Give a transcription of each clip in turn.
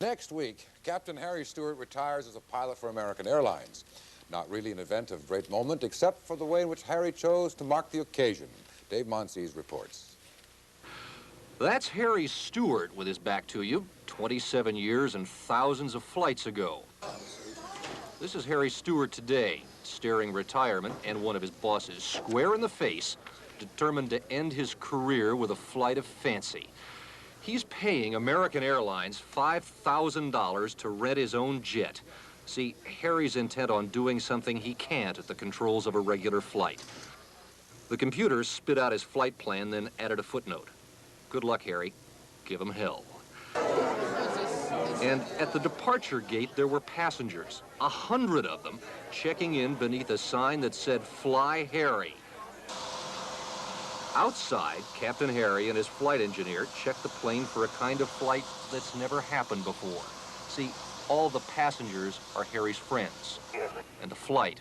Next week, Captain Harry Stewart retires as a pilot for American Airlines. Not really an event of great moment, except for the way in which Harry chose to mark the occasion. Dave Monsees reports. That's Harry Stewart with his back to you, 27 years and thousands of flights ago. This is Harry Stewart today, staring retirement and one of his bosses square in the face, determined to end his career with a flight of fancy. He's paying American Airlines $5,000 to rent his own jet. See, Harry's intent on doing something he can't at the controls of a regular flight. The computer spit out his flight plan, then added a footnote. Good luck, Harry. Give him hell. And at the departure gate, there were passengers, 100 of them, checking in beneath a sign that said, "Fly Harry." Outside, Captain Harry and his flight engineer checked the plane for a kind of flight that's never happened before. See, all the passengers are Harry's friends, and the flight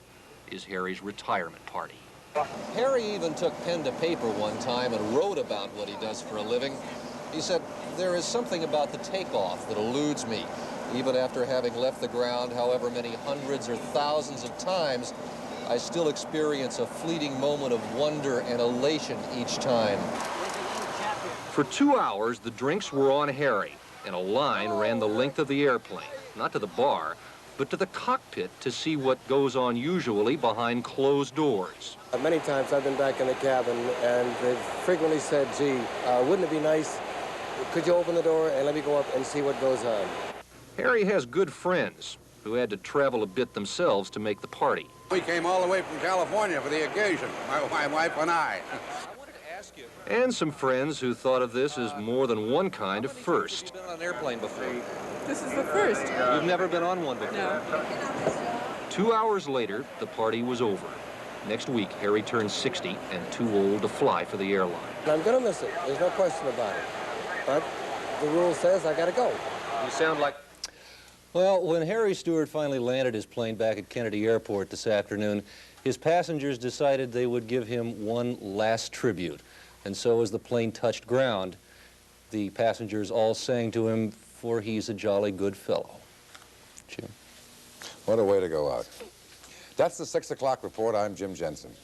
is Harry's retirement party. Harry even took pen to paper one time and wrote about what he does for a living. He said, "There is something about the takeoff that eludes me. Even after having left the ground however many hundreds or thousands of times, I still experience a fleeting moment of wonder and elation each time." For 2 hours, the drinks were on Harry, and a line ran the length of the airplane, not to the bar, but to the cockpit to see what goes on usually behind closed doors. Many times I've been back in the cabin, and they've frequently said, "Gee, wouldn't it be nice? Could you open the door and let me go up and see what goes on?" Harry has good friends who had to travel a bit themselves to make the party. We came all the way from California for the occasion, my wife and I. And some friends who thought of this as more than one kind of first. You've been on an airplane before. This is the first. You've never been on one before? No. 2 hours later, the party was over. Next week, Harry turned 60 and too old to fly for the airline. And I'm going to miss it. There's no question about it. But the rule says I got to go. You sound like... Well, when Harry Stewart finally landed his plane back at Kennedy Airport this afternoon, his passengers decided they would give him one last tribute. And so as the plane touched ground, the passengers all sang to him, "For he's a jolly good fellow." Jim? What a way to go out. That's the 6 o'clock report. I'm Jim Jensen.